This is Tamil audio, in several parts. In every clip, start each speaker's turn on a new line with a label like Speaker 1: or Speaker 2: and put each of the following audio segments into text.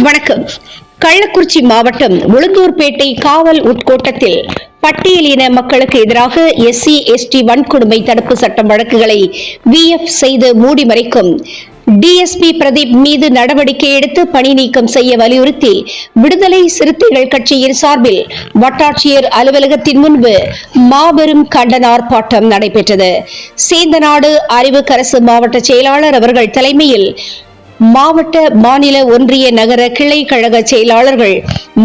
Speaker 1: வணக்கம். கள்ளக்குறிச்சி மாவட்டம் உளுந்தூர்பேட்டை காவல் உட்கோட்டத்தில் பட்டியலின மக்களுக்கு எதிராக SC ST வன்கொடுமை தடுப்பு சட்டம் வழக்குகளை VF செய்து மூடி மறைக்கும் DSP பிரதீப் மீது நடவடிக்கை எடுத்து பணி நீக்கம் செய்ய வலியுறுத்தி விடுதலை சிறுத்தைகள் கட்சியின் சார்பில் வட்டாட்சியர் அலுவலகத்தின் முன்பு மாபெரும் கண்டன ஆர்ப்பாட்டம் நடைபெற்றது. சேந்தநாடு அறிவுக்கரசு மாவட்ட செயலாளர் அவர்கள் தலைமையில் மாவட்ட, மாநில, ஒன்றிய, நகர கிளை கழக செயலாளர்கள்,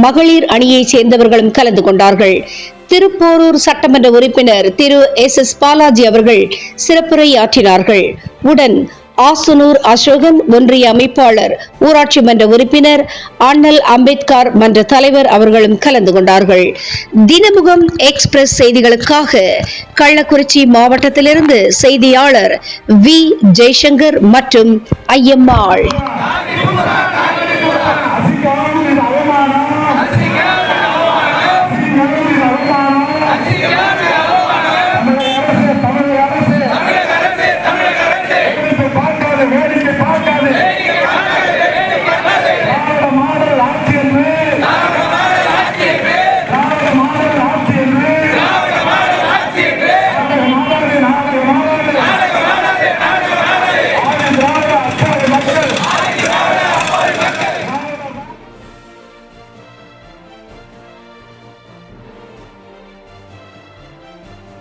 Speaker 1: மகளிர் அணியைச் சேர்ந்தவர்களும் கலந்து கொண்டார்கள். திருப்போரூர் சட்டமன்ற உறுப்பினர் திரு SS பாலாஜி அவர்கள் சிறப்புரையாற்றினார்கள். உடன் ஆசனூர் அசோகன், ஒன்றிய அமைப்பாளர், ஊராட்சி மன்ற உறுப்பினர், அண்ணல் அம்பேத்கர் மன்ற தலைவர் அவர்களும் கலந்து கொண்டார்கள். தினமுகம் எக்ஸ்பிரஸ் செய்திகளுக்காக கள்ளக்குறிச்சி மாவட்டத்திலிருந்து செய்தியாளர் V. ஜெய்சங்கர் மற்றும் ஐயம்மாள்.